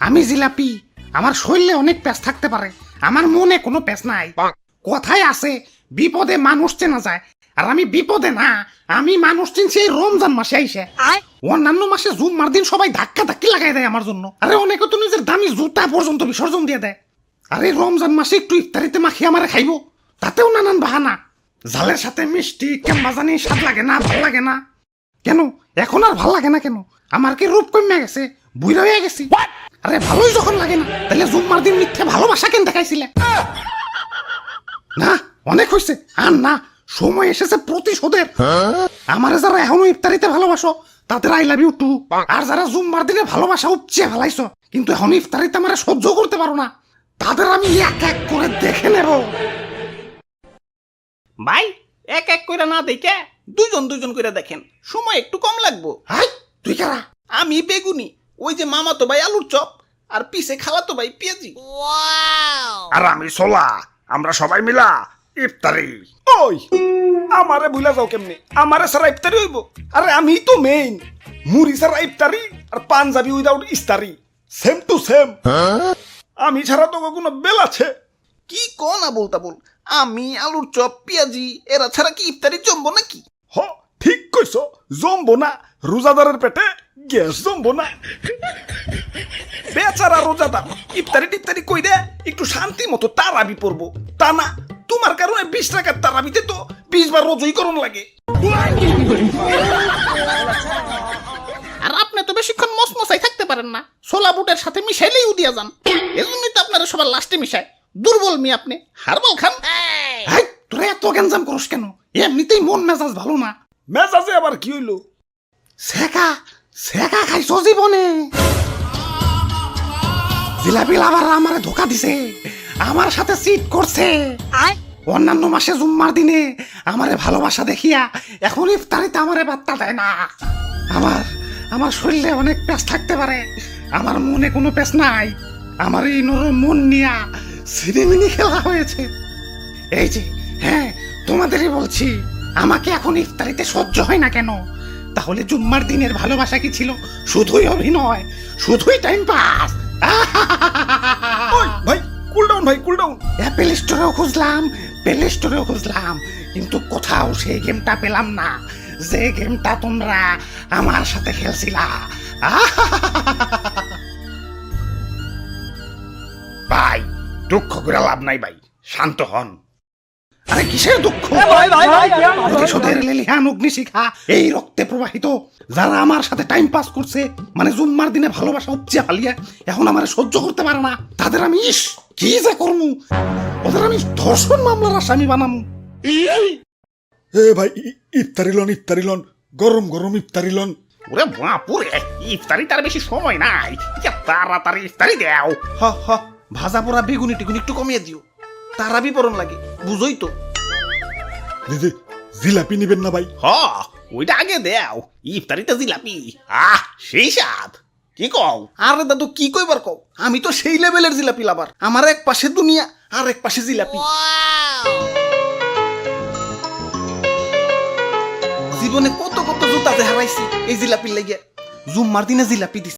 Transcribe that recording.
আমি জিলাপি, আমার শরীরে অনেক প্যাঁচ থাকতে পারে, আমার মনে কোনো প্যাঁচ নাই। কথায় আছে বিপদে মানুষ চেনা যায়, আর আমি বিপদে না, আমি মানুষ চিনছি এই রমজান মাসে আইসে। অন্যান্য মাসে জুম্মার দিন সবাই ধাক্কা ধাক্কি লাগাই দেয় আমার জন্য, আরে অনেকে তো নিজের দামি জুতা পর্যন্ত বিসর্জন দিয়ে দেয়। আরে রমজান মাসে একটু ইফতারিতে মাখিয়ে আমারে খাইবো, তাতেও নানান বাহানা। ঝালের সাথে মিষ্টি কেমবা জানি স্বাদ লাগে না, ভাল লাগে না। কেন এখন আর ভাল লাগে না কেন? আমার কি রূপ কমে গেছে, বুইরা হয়ে গেছি? আরে ভালোই যখন লাগে না, তাহলে জুম্মার দিন মিথ্যে ভালোবাসা কেন দেখাইছিলে? না অনেক হয়েছে, আর না, সময় এসেছে প্রতিশোধের। আমারে যারা এখনো ইফতারিতে ভালোবাসো তাদের আই লাভ ইউ টু, আর যারা জুম্মার দিনে ভালোবাসা উপচে ফেলাইছো কিন্তু এখন ইফতারিতে আমারে সহ্য করতে পারো না, তাদের আমি এক এক করে দেখে নেব। ভাই এক এক করে না দেখে দুজন দুজন করে দেখেন, সময় একটু কম লাগবো। হাই তুই কারা? আমি বেগুনি, ওই যে মামাতো ভাই আলুর চপ, আর পিছে খালাতো ভাই পেঁয়াজি। আর আমি সোলা, আমরা সবাই মিলা ইফতারি। ওই আমারে ভুলা যাও কেমনে? আমারে সারা ইফতারি হইব? আরে আমি তো মেইন, মুড়ি সারা ইফতারি আর পাঞ্জাবি উইদাউট ইস্তারি, সেম টু সেম। আমি ছাড়া তো কোনো বেল আছে? কি কোন বলতা বল, আমি আলুর চপ পেঁয়াজি এরা ছাড়া কি ইফতারি জমবো নাকি? হ ঠিক কইছো, জমবো না, রোজাদারের পেটে গ্যাস জমবো না। বেচারা রোজাদার ইফতারি টিফতারি কই দে একটু শান্তি মতো তারাবি পড়বো, তা না তোমার কারণে 20 টাকার তারাবিতে তো 20 বার রোজই করণ লাগে। আর আপনি তো বেশিক্ষণ মসমসাই থাকতে পারেন না, ছোলা বুটের সাথে মিশাইলেই উদিয়া যান, এজন্যই তো আপনারা সবার লাস্টে মিশায়। দুর্বল মি আপনি, হারবাল খান। হাই তোরা এত গ্যাঞ্জাম করস কেন? এমনিতেই মন মেজাজ ভালো না। মেজাজে আবার কি হইলো? সেকা সেকা খাইছো জীবনে? জিলাপি লাভার আমারে ধোকা দিছে, আমার সাথে চিট করছে। অন্যান্য মাসে জুম্মার দিনে আমারে ভালোবাসা দেখিয়া এখন ইফতারিতে আমারে বার্তা দেয় না। আমার শরীরে অনেক প্যাঁচ থাকতে পারে, আমার মনে কোনো প্যাঁচ নাই। আমার এই নরম মন নিয়া সিনেমিনি খেলা হয়েছে। এই যে হ্যাঁ তোমাদেরই বলছি, আমাকে এখন ইফতারিতে সহ্য হয় না কেন? তাহলে জুম্মার দিনের ভালোবাসা কি ছিল শুধুই অভিনয়, শুধুই টাইম পাস? ভাই কুল ডাউন, ভাই কুল ডাউন। অ্যাপেল স্টোরেও খুঁজলাম, প্লে স্টোরেও খুঁজলাম, কিন্তু কোথাও সেই গেমটা পেলাম না যে গেমটা তোমরা আমার সাথে খেলছিলা। ভাই দুঃখ করে লাভ নাই ভাই, শান্ত হন। আরে কিসের দুঃখ? প্রতিশোধের লেলিহান অগ্নিশিখা এই রক্তে প্রবাহিত। যারা আমার সাথে টাইম পাস করছে, মানে জুম্মার দিনে ভালোবাসা উপচে হালিয়া এখন আমার সহ্য করতে পারে না, তাদের আমি কি যে করমু, ওদের আমি ধর্ষণ মামলার আসামি বানামু। এ ভাই ইফতারি লন, গরম গরম ইফতারি লন। ওরে বাপুরে, ইফতারি তার বেশি সময় নাই, তাড়াতাড়ি ইফতারি দেও। হ হ, ভাজা পোড়া বেগুনি টিগুনি একটু কমিয়ে দিও, তারাবি পরন লাগে, বুঝই তো। দিদি জিলাপি নিবেন না ভাই? হ ওইটা আগে দেও, ইফতারিতে জিলাপি, সেই স্বাদ। কি কও? আরে দাদু কি কইবার কও, আমি তো সেই লেভেলের জিলাপি লাভার, আমার এক পাশে দুনিয়া আর এক পাশে জিলাপি। জীবনে কত কত জুতাতে হারাইছি এই জিলাপির লাগিয়া, জুম্মার দিনে জিলাপি দিছি।